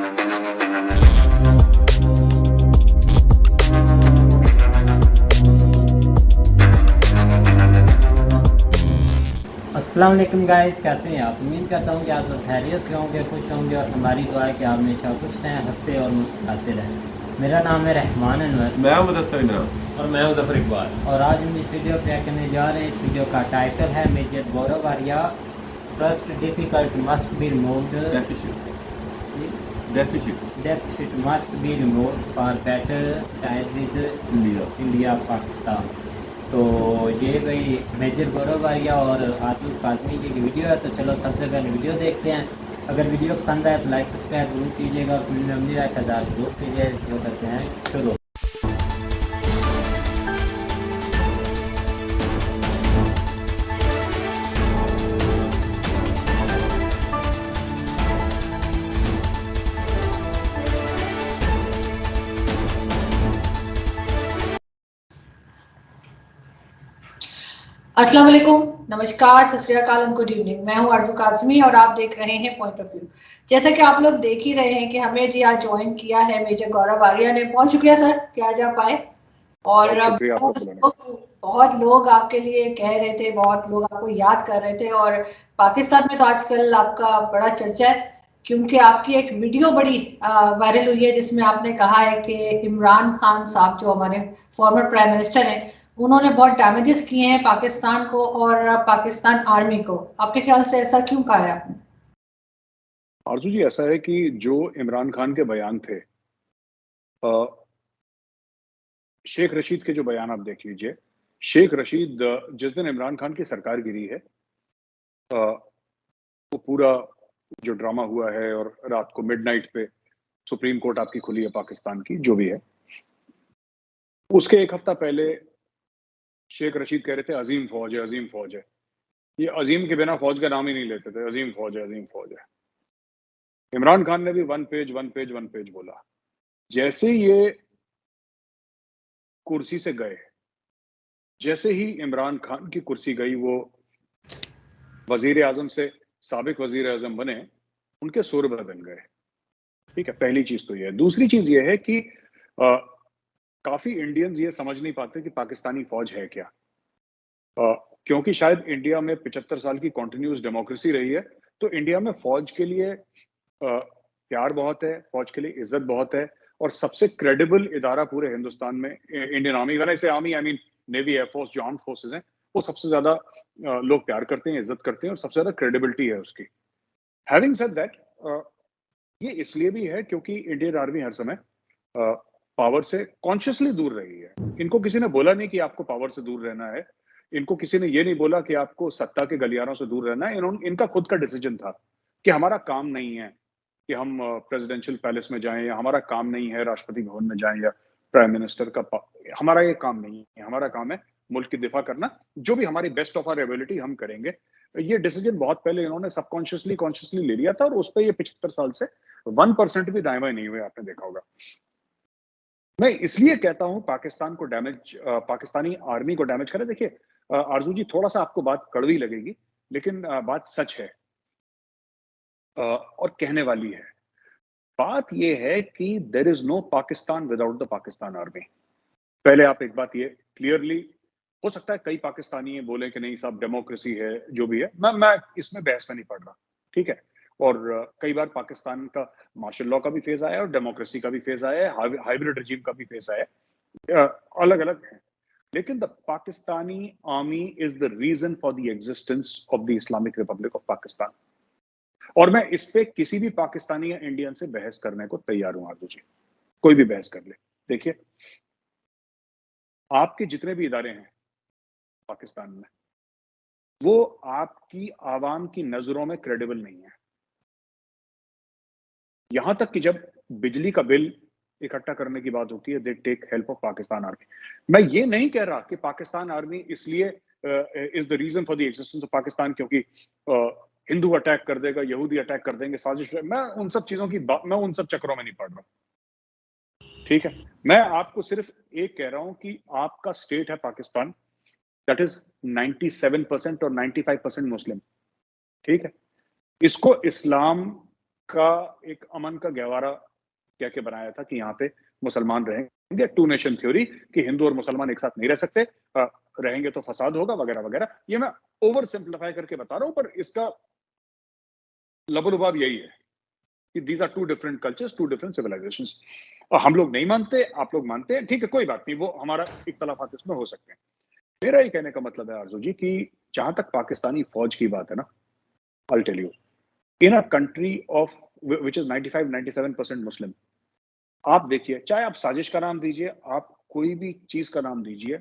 अस्सलाम वालेकुम गाइस, कैसे हैं आप? उम्मीद करता हूँ कि आप सब खैरियत से होंगे, खुश होंगे और हमारी दुआ है कि आप हमेशा खुश रहें, हंसते और मुस्कुराते रहें। मेरा नाम है रहमान अनवर। मैं मुदस्सिर इमरान और मैं मुजफ्फर इकबाल। और आज हम इस वीडियो पे करने जा रहे हैं। इस वीडियो का टाइटल है major Gaurav Arya, trust difficult must be removed, deficit must be removed for better ties with India Pakistan. तो ये भाई मेजर गौरव आर्या और आतिफ काज़मी की वीडियो है। तो चलो सबसे पहले वीडियो देखते हैं। अगर वीडियो पसंद आए तो लाइक सब्सक्राइब जरूर कीजिएगा और अपनी नंबी राय का जरूर कीजिए। जो करते हैं शुरू। अस्सलाम वालेकुम, नमस्कार, सत श्री अकाल एंड गुड इवनिंग। मैं हूं आरजू काज़मी और आप देख रहे हैं पॉइंट ऑफ व्यू। जैसा कि आप लोग देख ही रहे हैं कि हमें जी आज ज्वाइन किया है मेजर गौरव आर्या ने। बहुत शुक्रिया सर कि आज आप आए। और बहुत लोग आपके लिए कह रहे थे, बहुत लोग आपको याद कर रहे थे। और पाकिस्तान में तो आजकल आपका बड़ा चर्चा है क्योंकि आपकी एक वीडियो बड़ी वायरल हुई है जिसमें आपने कहा है कि इमरान खान साहब जो हमारे फॉर्मर प्राइम मिनिस्टर हैं, उन्होंने बहुत डैमेजेस किए हैं पाकिस्तान को और पाकिस्तान आर्मी को। आपके ख्याल से ऐसा क्यों कहा है आपने? आरजू जी, ऐसा है कि जो इमरान खान के बयान थे, शेख रशीद के जो बयान आप देख लीजिए। शेख रशीद जिस दिन इमरान खान की सरकार गिरी है, वो पूरा जो ड्रामा हुआ है और रात को मिडनाइट पे सुप्रीम कोर्ट आपकी खुली है पाकिस्तान की, जो भी है, उसके एक हफ्ता पहले शेख रशीद कह रहे थे अजीम फौज है, अजीम फौज है। ये अजीम के बिना फौज का नाम ही नहीं लेते थे, अजीम फौज है, अजीम फौज है। इमरान खान ने भी वन पेज बोला। जैसे ये कुर्सी से गए, जैसे ही इमरान खान की कुर्सी गई, वो वजीर आजम से साबिक वजीर आजम बने, उनके सुर बदल गए। ठीक है, पहली चीज तो ये है। दूसरी चीज ये है कि काफी इंडियंस ये समझ नहीं पाते कि पाकिस्तानी फौज है क्या। क्योंकि शायद इंडिया में 75 साल की कॉन्टिन्यूस डेमोक्रेसी रही है, तो इंडिया में फौज के लिए प्यार बहुत है, फौज के लिए इज्जत बहुत है। और सबसे क्रेडिबल इदारा पूरे हिंदुस्तान में इंडियन आर्मी, वाला इसे army I mean navy, air force, जो आर्म्ड फोर्सेज हैं, वो सबसे ज्यादा लोग प्यार करते हैं, इज्जत करते हैं और सबसे ज्यादा क्रेडिबिलिटी है उसकी। हैविंग सेड दैट, ये इसलिए भी है क्योंकि इंडियन आर्मी हर समय पावर से कॉन्शियसली दूर रही है। इनको किसी ने बोला नहीं कि आपको पावर से दूर रहना है, इनको किसी ने ये नहीं बोला कि आपको सत्ता के गलियारों से दूर रहना है। इनका खुद का डिसीजन था कि हमारा काम नहीं है कि हम प्रेसिडेंशियल पैलेस में जाएं, या हमारा काम नहीं है राष्ट्रपति भवन में जाएं या प्राइम मिनिस्टर का हमारा ये काम नहीं है। हमारा काम है मुल्क की दिफा करना, जो भी हमारी बेस्ट ऑफ आवर एबिलिटी हम करेंगे। ये डिसीजन बहुत पहले इन्होंने सबकॉन्शियसली कॉन्शियसली ले लिया था और उस पर ये 75 साल से 1% भी दाएं बाएं नहीं हुए, आपने देखा होगा। मैं इसलिए कहता हूं पाकिस्तान को डैमेज, पाकिस्तानी आर्मी को डैमेज करे। देखिए आरजू जी, थोड़ा सा आपको बात कड़वी लगेगी, लेकिन बात सच है और कहने वाली है। बात यह है कि there is no Pakistan without the Pakistan army. पहले आप एक बात ये क्लियरली, हो सकता है कई पाकिस्तानी बोले कि नहीं साहब डेमोक्रेसी है, जो भी है, मैं इसमें बहस में नहीं पड़ रहा, ठीक है। और कई बार पाकिस्तान का मार्शल लॉ का भी फेज आया है और डेमोक्रेसी का भी फेज आया है, हाइब्रिड रजीम का भी फेज आया है, अलग अलग है। लेकिन the Pakistani army is the reason for the existence of the Islamic Republic of Pakistan. और मैं इस पे किसी भी पाकिस्तानी या इंडियन से बहस करने को तैयार हूं आरजू जी, कोई भी बहस कर ले। देखिए, आपके जितने भी इदारे हैं पाकिस्तान में, वो आपकी आवाम की नजरों में क्रेडिबल नहीं है। यहां तक कि जब बिजली का बिल इकट्ठा करने की बात होती है, they take help of Pakistan army. मैं ये नहीं कह रहा कि पाकिस्तान आर्मी इसलिए is the reason for the existence of Pakistan क्योंकि हिंदू अटैक कर देगा, यहूदी अटैक कर देंगे, साजिश। मैं उन सब चीजों की बात, मैं उन सब चक्रों में नहीं पड़ रहा, ठीक है। मैं आपको सिर्फ एक कह रहा हूं कि आपका स्टेट है पाकिस्तान, दैट इज 97% और 95% मुस्लिम, ठीक है। इसको इस्लाम का एक अमन का गहवारा कह के बनाया था कि यहाँ पे मुसलमान रहेंगे, टू नेशन थ्योरी, कि हिंदू और मुसलमान एक साथ नहीं रह सकते, रहेंगे तो फसाद होगा वगैरह वगैरह। ये मैं ओवर सिंप्लीफाई करके बता रहा हूं, पर इसका लबोलुबाब यही है कि these are two different cultures, two different civilisations. और हम लोग नहीं मानते, आप लोग मानते हैं, ठीक है, कोई बात नहीं, वो हमारा इख्तलाफात इसमें हो सकते हैं। मेरा ये कहने का मतलब है आरजू जी कि जहां तक पाकिस्तानी फौज की बात है ना, I'll tell you, in a country of which is 95-97% मुस्लिम, आप देखिए, चाहे आप साजिश का नाम दीजिए, आप कोई भी चीज का नाम दीजिए,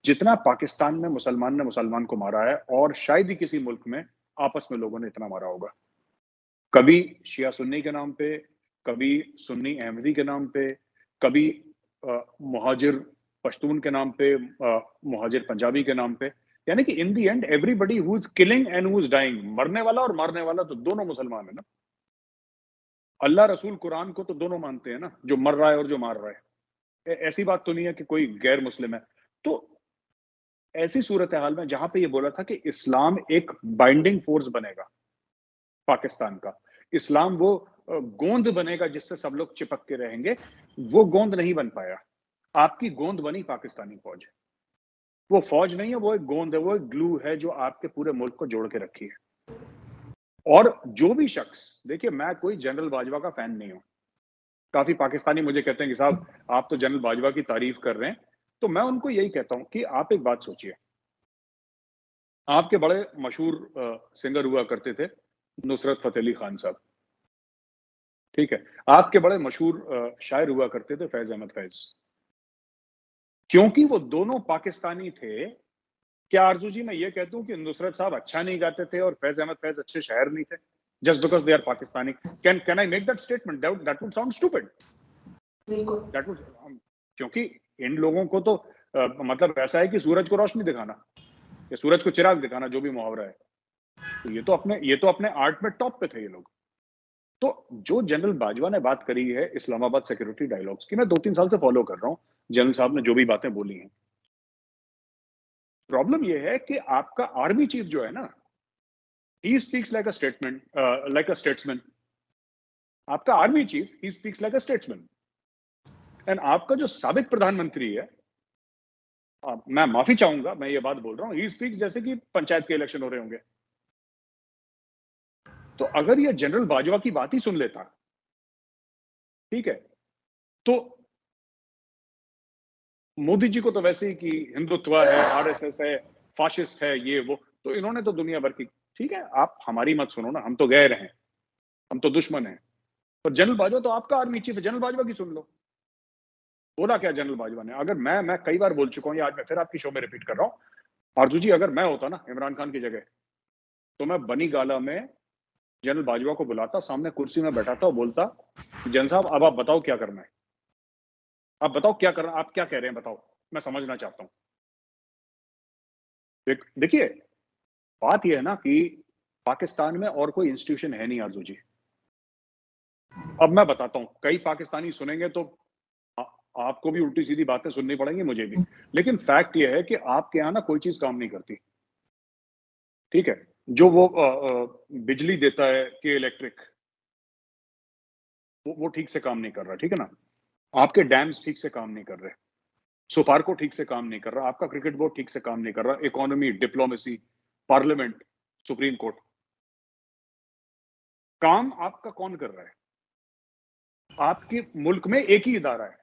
जितना पाकिस्तान में मुसलमान ने मुसलमान को मारा है, और शायद ही किसी मुल्क में आपस में लोगों ने इतना मारा होगा। कभी शिया सुन्नी के नाम पे, कभी सुन्नी अहमदी के नाम पे, कभी मुहाजिर पश्तून के नाम पे, मुहाजिर पंजाबी के नाम पे, यानी कि in the end everybody who is killing and who is dying, मरने वाला और मारने वाला तो दोनों मुसलमान है ना। अल्लाह रसूल कुरान को तो दोनों मानते हैं ना, जो मर रहा है और जो मार रहा है। ऐसी बात तो नहीं है कि कोई गैर मुस्लिम है। तो ऐसी सूरत हाल में जहां पे ये बोला था कि इस्लाम एक बाइंडिंग फोर्स बनेगा पाकिस्तान का, इस्लाम वो गोंद बनेगा जिससे सब लोग चिपक के रहेंगे, वो गोंद नहीं बन पाया। आपकी गोंद बनी पाकिस्तानी फौज। वो फौज नहीं है, वो एक गोंद है, वो एक ग्लू है जो आपके पूरे मुल्क को जोड़ के रखी है। और जो भी शख्स, देखिए, मैं कोई जनरल बाजवा का फैन नहीं हूं। काफी पाकिस्तानी मुझे कहते हैं कि साहब आप तो जनरल बाजवा की तारीफ कर रहे हैं, तो मैं उनको यही कहता हूं कि आप एक बात सोचिए, आपके बड़े मशहूर सिंगर हुआ करते थे नुसरत फतेह अली खान साहब, ठीक है, आपके बड़े मशहूर शायर हुआ करते थे फैज अहमद फैज। क्योंकि वो दोनों पाकिस्तानी थे, क्या आरजू जी मैं ये कहता हूं कि नुसरत साहब अच्छा नहीं गाते थे और फैज अहमद फैज अच्छे शायर नहीं थे, just because they are Pakistani? Can I make that statement? That would sound stupid. That would, क्योंकि इन लोगों को तो मतलब ऐसा है कि सूरज को रोशनी दिखाना या सूरज को चिराग दिखाना, जो भी मुहावरा है, तो ये तो अपने आर्ट में टॉप पे थे ये लोग। तो जो जनरल बाजवा ने बात करी है इस्लामाबाद सिक्योरिटी डायलॉग्स की, मैं 2-3 साल से फॉलो कर रहा हूं जनरल साहब ने जो भी बातें बोली हैं। प्रॉब्लम यह है कि आपका आर्मी चीफ जो है ना, he speaks like a statement, like a statesman. आपका army chief, he speaks like a statesman. And आपका जो साबिक प्रधानमंत्री है, मैं माफी चाहूंगा, मैं ये बात बोल रहा हूं, ही स्पीक्स जैसे कि पंचायत के इलेक्शन हो रहे होंगे। तो अगर ये जनरल बाजवा की बात ही सुन लेता, ठीक है, तो मोदी जी को तो वैसे ही कि हिंदुत्व है, आरएसएस है, फाशिस्ट है, ये वो, तो इन्होंने तो दुनिया भर की, ठीक है, आप हमारी मत सुनो ना, हम तो गैर हैं, हम तो दुश्मन हैं। पर जनरल बाजवा तो आपका आर्मी चीफ है, जनरल बाजवा की सुन लो। बोला क्या जनरल बाजवा ने? अगर मैं कई बार बोल चुका हूं, आज मैं फिर आपकी शो में रिपीट कर रहा हूं, आरजू जी, अगर मैं होता ना इमरान खान की जगह, तो मैं बनी गाला में जनरल बाजवा को बुलाता, सामने कुर्सी में बैठाता और बोलता, जनरल साहब अब आप बताओ क्या करना है, आप बताओ क्या करना, आप क्या कह रहे हैं बताओ, मैं समझना चाहता हूं। देखिए, बात यह है ना कि पाकिस्तान में और कोई इंस्टीट्यूशन है नहीं आरजू जी। अब मैं बताता हूं, कई पाकिस्तानी सुनेंगे तो आपको भी उल्टी सीधी बातें सुननी पड़ेंगी, मुझे भी, लेकिन फैक्ट यह है कि आपके यहां ना कोई चीज काम नहीं करती, ठीक है। जो वो बिजली देता है के इलेक्ट्रिक, वो ठीक से काम नहीं कर रहा, ठीक है ना। आपके डैम्स ठीक से काम नहीं कर रहे, सुपारको ठीक से काम नहीं कर रहा, आपका क्रिकेट बोर्ड ठीक से काम नहीं कर रहा, economy, diplomacy, parliament, supreme court, काम आपका कौन कर रहा है? आपके मुल्क में एक ही इदारा है,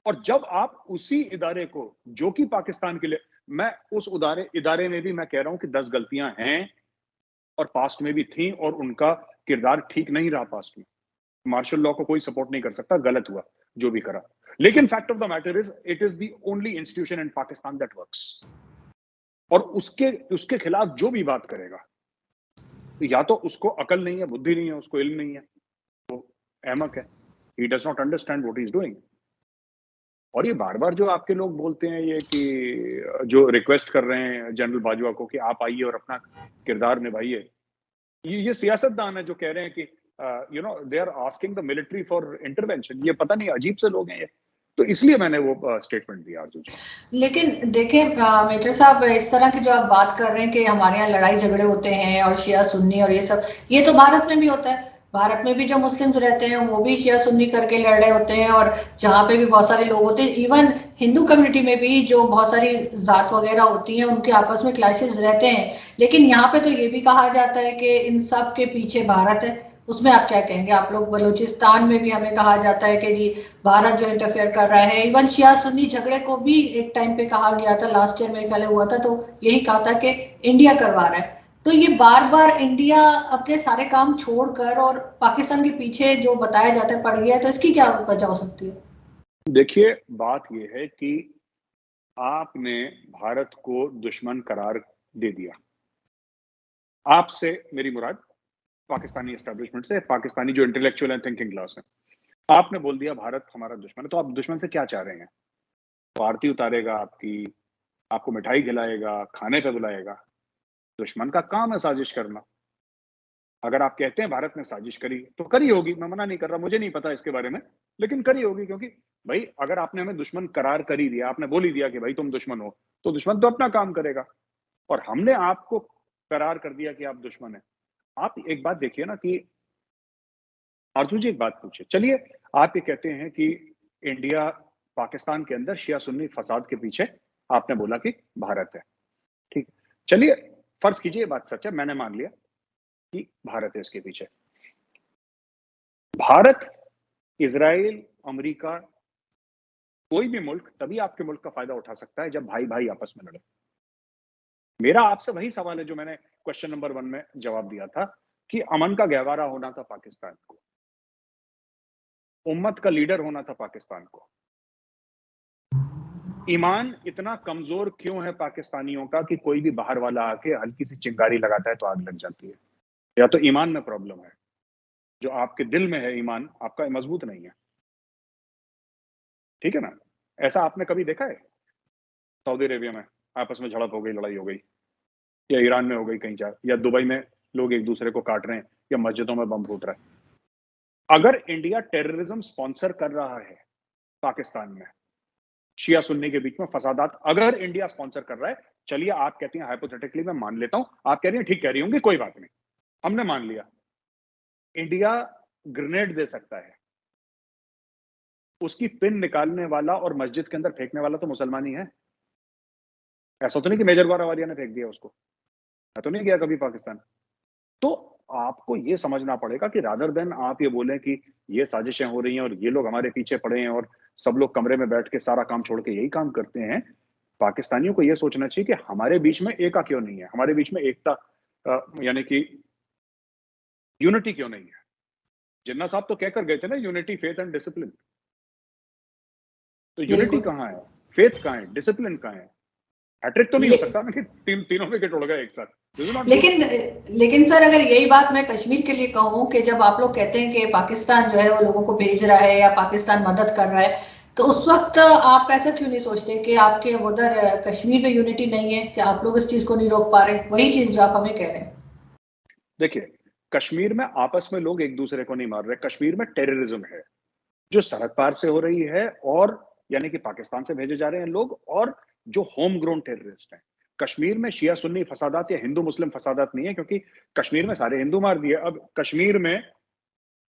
और जब आप उसी इदारे को, जो कि पाकिस्तान के लिए, मैं उस इदारे में भी मैं कह रहा हूं कि 10 गलतियां हैं और पास्ट में भी थी, और उनका किरदार ठीक नहीं रहा पास्ट में। मार्शल लॉ को कोई सपोर्ट नहीं कर सकता, गलत हुआ जो भी करा, लेकिन fact of the matter is it is the only institution in Pakistan that works. और उसके खिलाफ जो भी बात करेगा, तो या तो उसको अकल नहीं है, बुद्धि नहीं है, उसको इल्म नहीं है, वो अहमक है, he does not understand what he is doing. और ये बार बार जो आपके लोग बोलते हैं, ये कि जो रिक्वेस्ट कर रहे हैं जनरल बाजवा को कि आप आइए और अपना किरदार निभाइए, ये सियासतदान है जो कह रहे हैं कि you know they are asking the military for intervention. ये पता नहीं अजीब से लोग हैं ये, तो इसलिए मैंने वो स्टेटमेंट दिया आरजू जी। लेकिन देखें मेजर साहब, इस तरह की जो आप बात कर रहे हैं कि हमारे यहाँ लड़ाई झगड़े होते हैं और शिया सुन्नी और ये सब, ये तो भारत में भी होता है। भारत में भी जो मुस्लिम्स रहते हैं वो भी शिया सुन्नी करके लड़ रहे होते हैं, और जहाँ पे भी बहुत सारे लोग होते हैं, इवन हिंदू कम्युनिटी में भी जो बहुत सारी जात वगैरह होती हैं उनके आपस में क्लैशेस रहते हैं। लेकिन यहाँ पे तो ये भी कहा जाता है कि इन सब के पीछे भारत है। उसमें आप क्या कहेंगे? आप लोग बलूचिस्तान में भी हमें कहा जाता है कि जी भारत जो इंटरफेयर कर रहा है। इवन शिया सुन्नी झगड़े को भी एक टाइम पे कहा गया था, लास्ट ईयर मेरे ख्याल हुआ था, तो यही कहा था कि इंडिया करवा रहा है। तो ये बार बार इंडिया अपने सारे काम छोड़कर और पाकिस्तान के पीछे जो बताया जाता है पड़ गया है, तो इसकी क्या वजह हो सकती है? देखिए, बात यह है कि आपने भारत को दुश्मन करार दे दिया। आपसे मेरी मुराद पाकिस्तानी एस्टेब्लिशमेंट से, पाकिस्तानी जो इंटेलेक्चुअल एंड थिंकिंग क्लास है। आपने बोल दिया भारत हमारा दुश्मन है, तो आप दुश्मन से क्या चाह रहे हैं? तो आरती उतारेगा आपकी, आपको मिठाई खिलाएगा, खाने पे बुलाएगा। दुश्मन का काम है साजिश करना। अगर आप कहते हैं भारत ने साजिश करी, तो करी होगी, मैं मना नहीं कर रहा, मुझे नहीं पता इसके बारे में, लेकिन करी होगी। क्योंकि भाई अगर आपने हमें दुश्मन करार कर ही दिया, आपने बोल ही दिया कि भाई तुम दुश्मन हो, तो दुश्मन तो अपना काम करेगा। और हमने आपको करार कर दिया कि आप दुश्मन है। आप एक बात देखिए ना कि आरजू जी एक बात पूछिए, चलिए आप ये कहते हैं कि इंडिया पाकिस्तान के अंदर शिया सुन्नी फसाद के पीछे आपने बोला कि भारत है, ठीक, चलिए फर्ज कीजिए ये बात सच है, मैंने मान लिया कि भारत है इसके पीछे। भारत, इजराइल, अमेरिका, कोई भी मुल्क तभी आपके मुल्क का फायदा उठा सकता है जब भाई भाई आपस में लड़े। मेरा आपसे वही सवाल है जो मैंने क्वेश्चन नंबर 1 में जवाब दिया था कि अमन का गहवारा होना था पाकिस्तान को, उम्मत का लीडर होना था पाकिस्तान को। ईमान इतना कमजोर क्यों है पाकिस्तानियों का कि कोई भी बाहर वाला आके हल्की सी चिंगारी लगाता है तो आग लग जाती है? या तो ईमान में प्रॉब्लम है, जो आपके दिल में है ईमान आपका मजबूत नहीं है, ठीक है ना? ऐसा आपने कभी देखा है सऊदी अरेबिया में आपस में झड़प हो गई, लड़ाई हो गई, या ईरान में हो गई कहीं जा, या दुबई में लोग एक दूसरे को काट रहे हैं, या मस्जिदों में बम फूट रहा है? अगर इंडिया टेररिज्म स्पॉन्सर कर रहा है पाकिस्तान में, शिया सुन्नी के बीच में फसादात अगर इंडिया स्पॉन्सर कर रहा है, चलिए आप कहती हैं हाइपोथेटिकली, मैं मान लेता हूं, आप कह रही हैं ठीक कह रही होंगी, कोई बात नहीं, हमने मान लिया, इंडिया ग्रेनेड दे सकता है, उसकी पिन निकालने वाला और मस्जिद के अंदर फेंकने वाला तो मुसलमान ही है। ऐसा तो नहीं कि मेजर गौरवालिया ने फेंक दिया उसको, मैं तो नहीं गया कभी पाकिस्तान। तो आपको ये समझना पड़ेगा कि रादर देन आप ये बोलें कि ये साजिशें हो रही हैं और ये लोग हमारे पीछे पड़े हैं और सब लोग कमरे में बैठ के सारा काम छोड़ के यही काम करते हैं, पाकिस्तानियों को ये सोचना चाहिए कि हमारे बीच में एका क्यों नहीं है, हमारे बीच में एकता यानी कि यूनिटी क्यों नहीं है? जिन्ना साहब तो कहकर गए थे ना, यूनिटी, फेथ एंड डिसिप्लिन। तो यूनिटी बिल्कुल। कहाँ है, फेथ कहाँ है, डिसिप्लिन कहाँ है? हैट्रिक तो नहीं हो ले, सकता ना कि तीनों विकेट उड़ गए एक साथ, दिस इज नॉट गुड। लेकिन लेकिन सर अगर यही बात मैं कश्मीर के लिए कहूँ कि जब आप लोग कहते हैं कि पाकिस्तान जो है वो लोगों को भेज रहा है या पाकिस्तान मदद कर रहा है, तो उस वक्त आप ऐसा क्यों नहीं सोचते कि आपके उधर कश्मीर में यूनिटी नहीं है, कि आप लोग इस चीज को नहीं रोक पा रहे? वही चीज जो आप हमें कह रहे हैं। देखिए, कश्मीर में आपस में लोग एक दूसरे को नहीं मार रहे, कश्मीर में टेररिज्म है जो सरहद पार से हो रही है, और यानी कि पाकिस्तान से भेजे जा रहे हैं लोग, और जो होम ग्रोन टेररिस्ट हैं। कश्मीर में शिया सुन्नी फसादात या हिंदू मुस्लिम फसादात नहीं है, क्योंकि कश्मीर में सारे हिंदू मार दिए। अब कश्मीर में,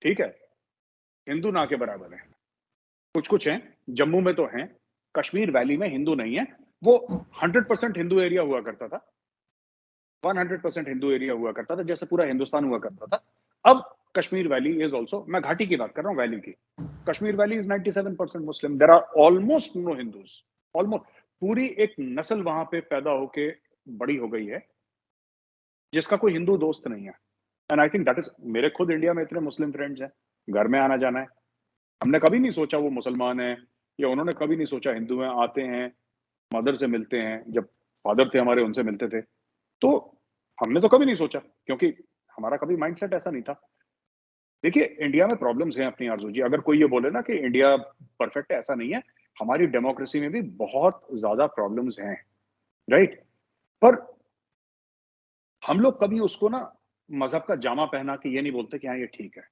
ठीक है, हिंदू ना के बराबर है, कुछ कुछ हैं, जम्मू में तो हैं, कश्मीर वैली में हिंदू नहीं है। वो 100% हिंदू एरिया हुआ करता था, 100% हिंदू एरिया हुआ करता था, जैसे पूरा हिंदुस्तान हुआ करता था। अब कश्मीर वैली इज ऑल्सो, मैं घाटी की बात कर रहा हूँ, वैली की, Kashmir valley is 97% Muslim, there are almost no Hindus, almost पूरी एक नस्ल वहां पे पैदा होके बड़ी हो गई है जिसका कोई हिंदू दोस्त नहीं है। And I think that is, मेरे खुद इंडिया में इतने मुस्लिम फ्रेंड्स हैं, घर में आना जाना है, हमने कभी नहीं सोचा वो मुसलमान है, या उन्होंने कभी नहीं सोचा हिंदू हैं, आते हैं, मदर से मिलते हैं, जब फादर थे हमारे उनसे मिलते थे, तो हमने तो कभी नहीं सोचा, क्योंकि हमारा कभी माइंडसेट ऐसा नहीं था। देखिए, इंडिया में प्रॉब्लम्स हैं अपनी आरजू जी, अगर कोई ये बोले ना कि इंडिया परफेक्ट है, ऐसा नहीं है, हमारी डेमोक्रेसी में भी बहुत ज्यादा प्रॉब्लम्स हैं, राइट? पर हम लोग कभी उसको ना मजहब का जामा पहना के ये नहीं बोलते कि हाँ ये ठीक है।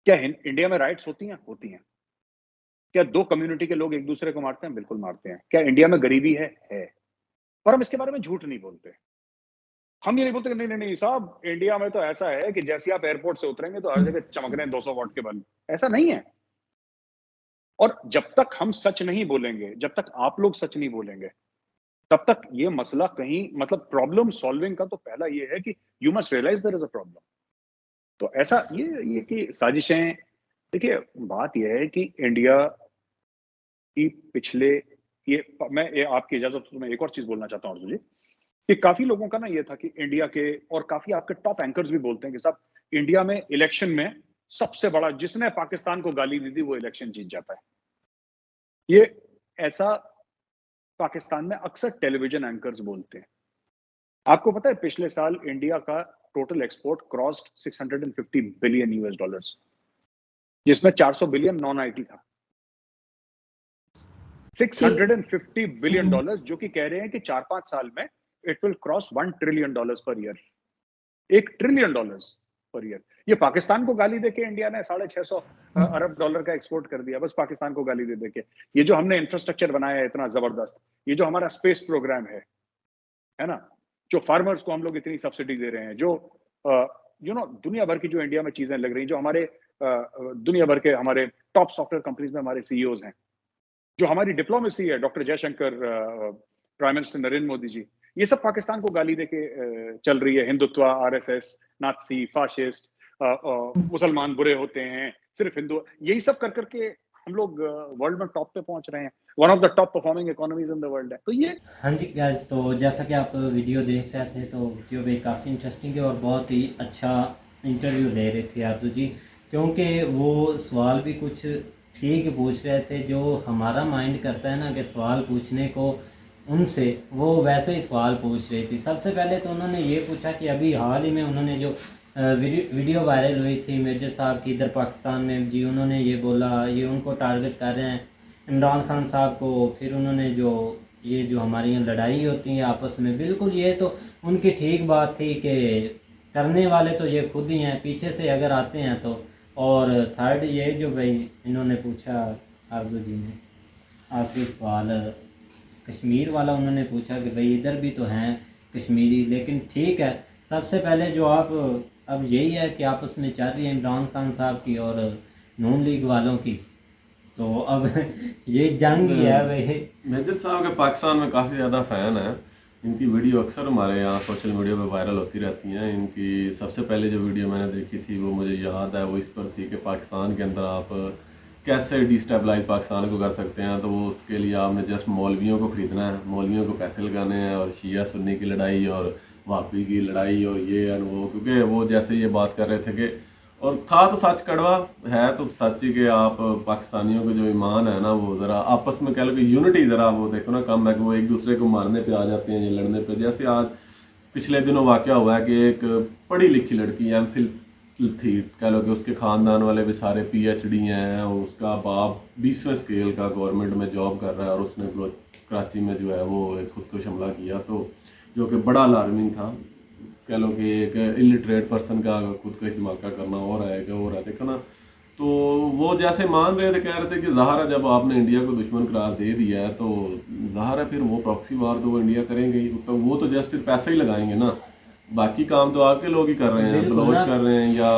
क्या इंडिया में राइट्स होती हैं? होती हैं। क्या दो कम्युनिटी के लोग एक दूसरे को मारते हैं? बिल्कुल मारते हैं। क्या इंडिया में गरीबी है? है। पर हम इसके बारे में झूठ नहीं बोलते। हम ये नहीं बोलते कि नहीं नहीं नहीं साहब, इंडिया में तो ऐसा है कि जैसे आप एयरपोर्ट से उतरेंगे तो हर जगह चमक रहे हैं 200 वॉट के बल्ब। ऐसा नहीं है। और जब तक हम सच नहीं बोलेंगे, जब तक आप लोग सच नहीं बोलेंगे, तब तक ये मसला कहीं, मतलब प्रॉब्लम सॉल्विंग का तो पहला ये है कि you must realise there is a problem. तो ऐसा ये कि साजिशें, देखिए बात यह है कि इंडिया की पिछले, ये आपकी इजाजत हो तो मैं एक और चीज बोलना चाहता हूँ अर्जुन जी, कि काफी लोगों का ना ये था कि इंडिया के, और काफी आपके टॉप एंकर्स भी बोलते हैं कि साहब इंडिया में इलेक्शन में सबसे बड़ा जिसने पाकिस्तान को गाली दी थी वो इलेक्शन जीत जाता है। ये ऐसा पाकिस्तान में अक्सर टेलीविजन एंकर्स बोलते हैं। आपको पता है पिछले साल इंडिया का total export crossed 650 billion US dollars, जिसमें 400 बिलियन नॉन आईटी था। 650 बिलियन डॉलर्स, जो कि कह रहे हैं कि 4-5 साल में it will cross $1 trillion per year. $1 trillion per year. ये पाकिस्तान को गाली देके इंडिया ने $650 अरब का एक्सपोर्ट कर दिया, बस पाकिस्तान को गाली दे देके। ये जो हमने इंफ्रास्ट्रक्चर बनाया है इतना जबरदस्त, ये जो हमारा स्पेस प्रोग्राम है ना, जो फार्मर्स को हम लोग इतनी सब्सिडी दे रहे हैं, जो दुनिया भर की जो इंडिया में चीजें लग रही हैं, जो हमारे दुनिया भर के हमारे टॉप सॉफ्टवेयर कंपनीज में हमारे सीईओज हैं, जो हमारी डिप्लोमेसी है, doctor Jaishankar, prime minister Narendra Modi ji, ये सब पाकिस्तान को गाली देके चल रही है। हिंदुत्व, आरएसएस, नाथसी, फाशिस्ट, मुसलमान बुरे होते हैं, सिर्फ हिंदू, यही सब कर करके हम लोग वर्ल्ड में टॉप पे पहुंच रहे हैं। One of the top performing economies in the world है। तो ये, हाँ जी गाइस, तो जैसा कि आप वीडियो देख रहे थे, तो वीडियो भी काफ़ी इंटरेस्टिंग है और बहुत ही अच्छा इंटरव्यू ले रहे थे आरजू जी, क्योंकि वो सवाल भी कुछ ठीक पूछ रहे थे जो हमारा माइंड करता है ना कि सवाल पूछने को, उनसे वो वैसे ही सवाल पूछ रही थी। सबसे पहले तो उन्होंने ये पूछा कि अभी हाल ही में उन्होंने जो वीडियो वायरल हुई थी मेजर साहब की इधर पाकिस्तान में जी, उन्होंने ये बोला ये उनको टारगेट कर रहे हैं इमरान खान साहब को। फिर उन्होंने जो ये जो हमारी यहाँ लड़ाई होती है आपस में, बिल्कुल ये तो उनकी ठीक बात थी कि करने वाले तो ये खुद ही हैं, पीछे से अगर आते हैं तो। और थर्ड ये जो भाई इन्होंने पूछा आरजू जी ने आखिरी सवाल कश्मीर वाला, उन्होंने पूछा कि भाई इधर भी तो हैं कश्मीरी, लेकिन ठीक है, सबसे पहले जो आप अब यही है कि आपस में चल रही है इमरान खान साहब की और नून लीग वालों की, तो अब ये जंग ही है भाई। मेजर साहब के पाकिस्तान में काफ़ी ज़्यादा फ़ैन है, इनकी वीडियो अक्सर हमारे यहाँ सोशल मीडिया पे वायरल होती रहती हैं। इनकी सबसे पहले जो वीडियो मैंने देखी थी वो मुझे याद है, वो इस पर थी कि पाकिस्तान के अंदर आप कैसे डिस्टेबलाइज पाकिस्तान को कर सकते हैं। तो वो उसके लिए आपने जस्ट मौलवियों को ख़रीदना है, मौलवियों को पैसे लगाने हैं, और शिया सुन्नी की लड़ाई और वापी की लड़ाई और ये और वो, क्योंकि वो जैसे ये बात कर रहे थे कि, और था तो सच कड़वा है तो सच ही कि आप पाकिस्तानियों के जो ईमान है ना, वो ज़रा आपस में कह लो कि यूनिटी ज़रा वो देखो ना कम है, कि वो एक दूसरे को मारने पे आ जाते हैं, ये लड़ने पे। जैसे आज पिछले दिनों वाक़या हुआ है कि एक पढ़ी लिखी लड़की एमफिल थी, कह लो कि उसके ख़ानदान वाले भी सारे PhD हैं, उसका बाप 20वें स्केल का गवर्नमेंट में जॉब कर रहा है, और उसने कराची में जो है वो खुदकुश हमला किया, तो जो कि बड़ा अलार्मिंग था। कह लो कि एक इलिटरेट पर्सन का खुद का इस्तेमाल का करना हो रहा है कि हो रहा है, देखो ना। तो वो जैसे मान रहे थे, कह रहे थे कि ज़ाहिर है जब आपने इंडिया को दुश्मन करार दे दिया है तो ज़ाहिर है फिर वो प्रॉक्सी वार तो वो इंडिया करेंगे ही, तो वो तो जस्ट फिर पैसे ही लगाएंगे ना, बाकी काम तो आपके लोग ही कर रहे हैं, बलोच कर रहे हैं या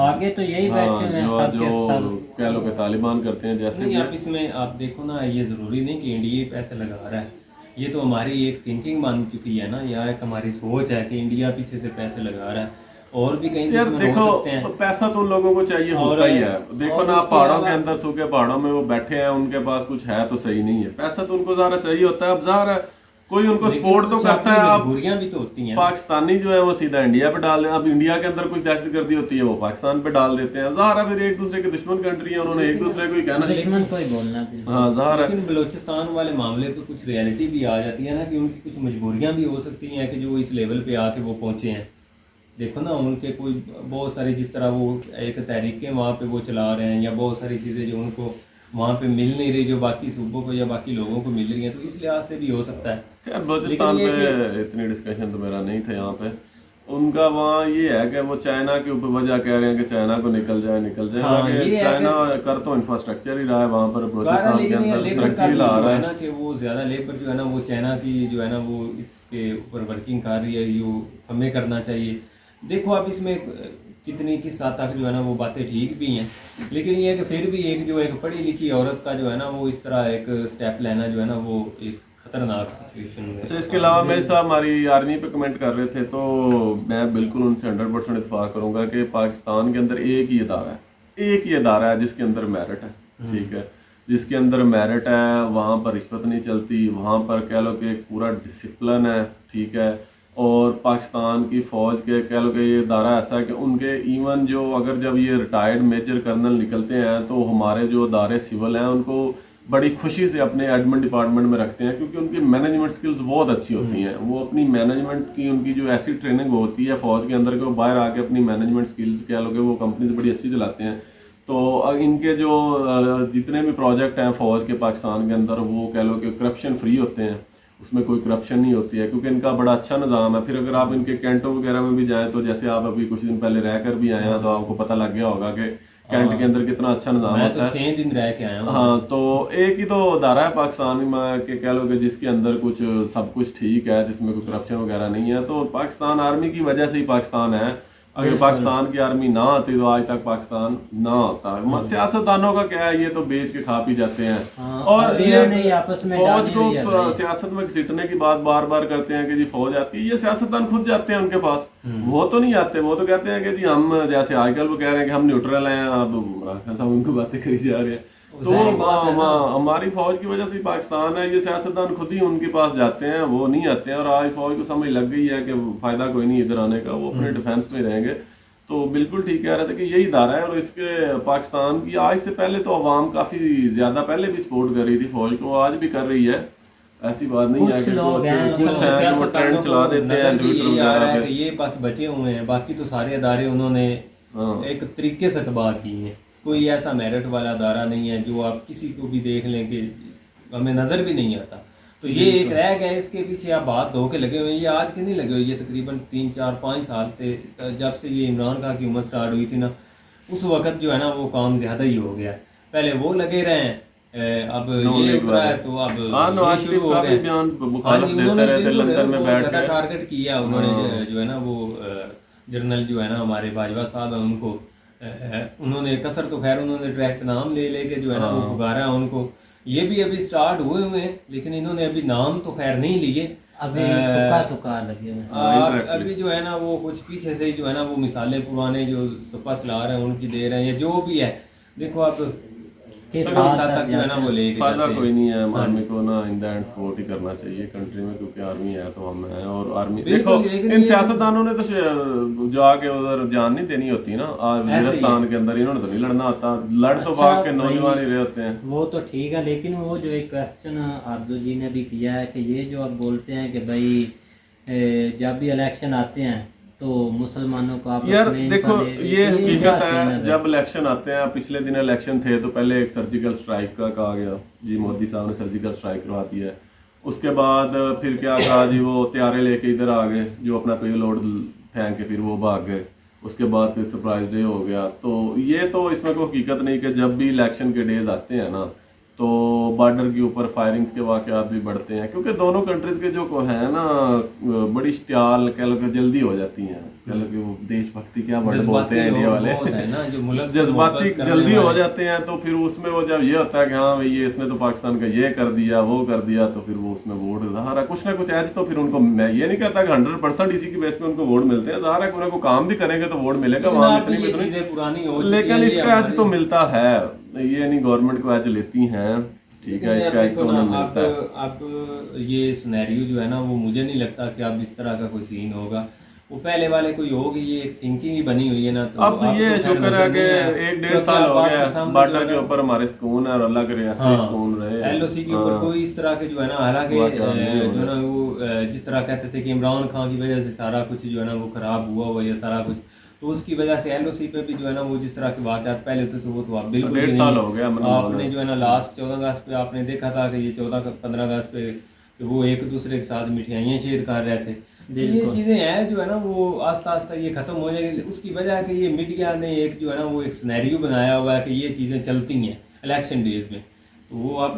आगे तो यही बैठे हुए हैं सब के सब, कह लो कि तालिबान करते हैं। जैसे आप इसमें आप देखो ना, ये ज़रूरी नहीं कि इंडिया पैसे लगा रहा है, ये तो हमारी एक थिंकिंग बन चुकी है ना, या एक हमारी सोच है कि इंडिया पीछे से पैसे लगा रहा है, और भी कहीं यार देखो हो सकते हैं। तो पैसा तो उन लोगों को चाहिए होता ही है। देखो ना, पहाड़ों के अंदर सूखे पहाड़ों में वो बैठे हैं, उनके पास कुछ है तो सही नहीं है, पैसा तो उनको ज़्यादा चाहिए होता है। अब ज़ाहिर है कोई उनको सपोर्ट तो करता है, मजबूरियां भी तो होती हैं। पाकिस्तानी जो है वो सीधा इंडिया पे डाल दें, अब इंडिया के अंदर कुछ दहशतगर्दी होती है वो पाकिस्तान पे डाल देते हैं। ज़ाहिर है फिर एक दूसरे के दुश्मन कंट्री है, उन्होंने एक दूसरे को ही कहना, दुश्मन को ही बोलना। हाँ ज़ाहिर है। लेकिन बलोचिस्तान वाले मामले पे कुछ रियलिटी भी आ जाती है ना, कि उनकी कुछ मजबूरियां भी हो सकती हैं कि जो इस लेवल पे आके वो पहुंचे हैं। देखो ना, उनके कोई बहुत सारी, जिस तरह वो एक तहरीकें वहाँ पे वो चला रहे हैं, या बहुत सारी चीज़ें जो उनको वहाँ पे मिल नहीं रही, जो बाकी सूबों को या बाकी लोगों को मिल रही हैं, तो इस लिहाज से भी हो सकता है। खैर बलूचिस्तान पे इतनी डिस्कशन तो मेरा नहीं था यहाँ पे। उनका वहाँ ये है कि वो चाइना के ऊपर वजह कह रहे हैं कि चाइना को निकल जाए हाँ, आगे। ये है चाइना कर तो इंफ्रास्ट्रक्चर ही रहा है वहाँ पर, बलूचिस्तान के लेकिन ये अंदर लेबर का तरक्की ला इशू रहा है है। ना कि वो ज़्यादा लेबर जो है ना वो चाइना की जो है ना वो इसके ऊपर वर्किंग कर रही है, ये हमें करना चाहिए। देखो आप इसमें किस हद तक जो है ना वो बातें ठीक भी हैं, लेकिन ये है कि फिर भी एक पढ़ी लिखी औरत का जो है ना वो इस तरह एक स्टेप लेना जो है ना वो एक खतरनाक सिचुएशन में। अच्छा, इसके अलावा मेरे साहब हमारी आर्मी पे कमेंट कर रहे थे, तो मैं बिल्कुल उनसे 100% इत्फाक करूंगा कि पाकिस्तान के अंदर एक ही अदारा है जिसके अंदर मेरिट है, ठीक है, जिसके अंदर मेरिट है, वहाँ पर रिश्वत नहीं चलती, वहाँ पर कह लो कि एक पूरा डिसिप्लिन है, ठीक है। और पाकिस्तान की फ़ौज के कह लो कि ये अदारा ऐसा है कि उनके इवन जो अगर जब ये रिटायर्ड मेजर कर्नल निकलते हैं तो हमारे जो अदारे सिविल हैं उनको बड़ी खुशी से अपने एडमिन डिपार्टमेंट में रखते हैं, क्योंकि उनकी मैनेजमेंट स्किल्स बहुत अच्छी होती हैं। वो अपनी मैनेजमेंट की उनकी जो ऐसी ट्रेनिंग होती है फ़ौज के अंदर कि वो बाहर आके अपनी मैनेजमेंट स्किल्स कह लो कि वो कंपनीज बड़ी अच्छी चलाते हैं। तो इनके जो जितने भी प्रोजेक्ट हैं फ़ौज के पाकिस्तान के अंदर, वो कह लो कि करप्शन फ्री होते हैं, उसमें कोई करप्शन नहीं होती है, क्योंकि इनका बड़ा अच्छा निज़ाम है। फिर अगर आप इनके कैंटों वगैरह में भी जाएं, तो जैसे आप अभी कुछ दिन पहले रह कर भी आए हैं, तो आपको पता लग गया होगा कि कैंट के अंदर कितना अच्छा निज़ाम मैं होता तो है। 6 दिन रह के आया हूँ। हाँ, तो एक ही तो अदारा है पाकिस्तान में कि कह लो कि जिसके अंदर कुछ सब कुछ ठीक है, जिसमें कोई करप्शन वगैरह नहीं है। तो पाकिस्तान आर्मी की वजह से ही पाकिस्तान है। अगर पाकिस्तान की आर्मी ना आती तो आज तक पाकिस्तान ना होता। सियासतदानों का क्या है, ये तो बेच के खा पी जाते हैं। हाँ, और अभी ये नहीं आपस में फौज डाली हुई है को भाई। सियासत में घसीटने की बात बार बार करते हैं कि जी फौज आती है, ये सियासतदान खुद जाते हैं उनके पास, वो तो नहीं आते। वो तो कहते हैं कि जी हम, जैसे आजकल वो कह रहे हैं कि हम न्यूट्रल हैं, आप सब उनको बातें करी जा रहे हैं। तो हमारी फौज की वजह से ही पाकिस्तान है। ये सियासतदान खुद ही उनके पास जाते हैं, वो नहीं आते हैं। और आज फौज को समझ लग गई है कि फायदा कोई नहीं इधर आने का, वो अपने डिफेंस में रहेंगे। तो बिल्कुल ठीक कह रहे थे कि यही इदारा है। और इसके पाकिस्तान की आज से पहले तो अवाम काफ़ी ज़्यादा पहले भी सपोर्ट कर रही थी फौज को, आज भी कर रही है। ऐसी बात नहीं है कुछ कि लोग हैं, कुछ हैं वो ट्रेंड चला देते हैं ट्विटर वगैरह पे। ये बस बचे हुए हैं, बाकी तो सारे अदारे उन्होंने एक तरीके से तबाह किए हैं। कोई ऐसा मेरिट वाला अदारा नहीं है जो आप किसी को भी देख लें कि हमें नज़र भी नहीं आता। तो ये एक रह गया, इसके पीछे आप बात धो के लगे हुए हैं। ये आज के नहीं लगे हुए, ये तकरीबन 3, 4, 5 साल थे जब से ये इमरान खान की उम्र स्टार्ट हुई थी ना, उस वक्त जो है ना वो काम ज़्यादा ही हो गया। पहले वो लगे रहे, अब ये उतरा है तो अब ये शुरू हो गए। ज़्यादा टारगेट किया उन्होंने जो है ना वो जनरल जो है ना हमारे बाजवा साहब हैं उनको, उन्होंने कसर तो खैर उन्होंने डायरेक्ट नाम ले लेके जो है ना वो पुकारा है उनको। ये भी अभी स्टार्ट हुए हुए हैं, लेकिन इन्होंने अभी नाम तो खैर नहीं लिए, अभी सुखा लगे हुए हैं। अभी जो है ना वो कुछ पीछे से ही जो है ना वो मिसालें पुराने जो सपा सलाह रहे हैं उनकी दे रहे हैं, या जो भी है। देखो आप किस इस हाथ हद तक तक जो है ना वो लेके फायदा जाते हैं। कोई नहीं है। आर्मी को ना इन द एंड सपोर्ट ही करना चाहिए कंट्री में, क्योंकि आर्मी है तो हम हैं। और आर्मी देखो, बिल्कुल, लेकिन इन ये- सियासतदानों ने तो जाके उधर जान नहीं देनी होती ना। आज वजीरिस्तान के अंदर इन्होंने तो नहीं लड़ना होता, लड़ तो अच्छा भाग के भाई, नौजवान ही रहे होते हैं। वो तो ठीक है, लेकिन वो जो एक क्वेश्चन आरजू जी ने भी किया है कि ये जो आप बोलते हैं कि भाई जब भी इलेक्शन आते हैं तो मुसलमानों को आपस यार में देखो, ये क्या हकीकत सीन है। जब इलेक्शन आते हैं, पिछले दिन इलेक्शन थे तो पहले एक सर्जिकल स्ट्राइक का कहा गया जी, मोदी साहब ने सर्जिकल स्ट्राइक करवा दी है। उसके बाद फिर क्या कहा जी, वो त्यारे लेके इधर आ गए, जो अपना पे लोड फेंक के फिर वो भाग गए। उसके बाद फिर सरप्राइज डे हो गया। तो ये तो इसमें कोई हकीकत नहीं कि जब भी इलेक्शन के डेज आते हैं ना, तो बॉर्डर के ऊपर फायरिंग्स के वाक़यात भी बढ़ते हैं, क्योंकि दोनों कंट्रीज़ के जो को है ना बड़ी इश्तियाल कह लो कि जल्दी हो जाती हैं। कह लो कि वो देशभक्ति क्या वर्ड बोलते हैं इंडिया वाले, जज्बाती जल्दी हो जाते हैं। तो फिर उसमें वो जब ये होता है कि हाँ भाई ये इसने तो पाकिस्तान का ये कर दिया वो कर दिया, तो फिर वो उसमें वोट ज़ाहिर है कुछ ना कुछ एज, तो फिर उनको, मैं ये नहीं कहता कि 100% इसी की बेस पे उनको वोट मिलते हैं। ज़ाहिर है कोई ना कोई काम भी करेंगे तो वोट मिलेगा वहाँ इतनी पुरानी हो, लेकिन इसका एज तो मिलता है। ये नहीं गवर्नमेंट को एज लेती हैं, ठीक है, इसका एज तो उन्हें मिलता है। अब ये सिनेरियो जो है ना वो मुझे नहीं लगता कि अब इस तरह का कोई सीन होगा। वो पहले वाले कोई होगी, ये एक थिंकिंग ही बनी हुई है ना। तो अब ये तो शुक्र है कि 1-1.5 साल हो गया बॉर्डर के ऊपर हमारे सुकून है, और अल्लाह करे ऐसे सुकून रहे। एलओसी के ऊपर कोई इस तरह के जो है ना, हालांकि जो है ना वो जिस तरह कहते थे कि इमरान खान की वजह से सारा कुछ जो है ना वो खराब हुआ या सारा कुछ, तो उसकी वजह से एलओसी पे भी जो है ना वो जिस तरह के वाक़यात पहले होते थे वो तो आप बिल्कुल 1.5 साल हो गया। आपने जो है ना लास्ट 14 अगस्त पे आपने देखा था कि ये 14-15 अगस्त पे कि वो एक दूसरे के साथ मिठाइयाँ शेयर कर रहे थे। ये बिल्कुल। चीज़ें हैं जो है ना वो आस्ता आस्ता ये ख़त्म हो जाएगी। उसकी वजह है कि ये मीडिया ने एक जो है ना वो एक सिनेरियो बनाया हुआ है कि ये चीज़ें चलती हैं इलेक्शन डेज में। तो वो अब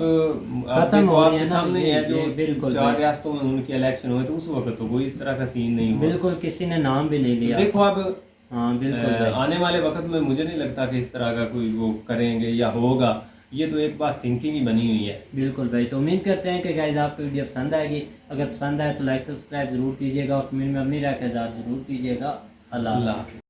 आप खत्म देखो हो रही आपके है ना, सामने है जो बिल्कुल 4 रियासतों में उनके इलेक्शन हुए, तो उस वक्त तो कोई इस तरह का सीन नहीं हुआ। बिल्कुल, किसी ने नाम भी नहीं लिया। देखो अब हाँ बिल्कुल भाई। आने वाले वक्त में मुझे नहीं लगता कि इस तरह का कोई वो करेंगे या होगा। ये तो एक बात थिंकिंग ही बनी हुई है। बिल्कुल भाई, तो उम्मीद करते हैं कि गाइस आपको वीडियो पसंद आएगी। अगर पसंद आए तो लाइक सब्सक्राइब जरूर कीजिएगा और कमेंट में अपनी राय का इज़हार जरूर कीजिएगा। अल्लाह अल्लाह हाफ़िज़।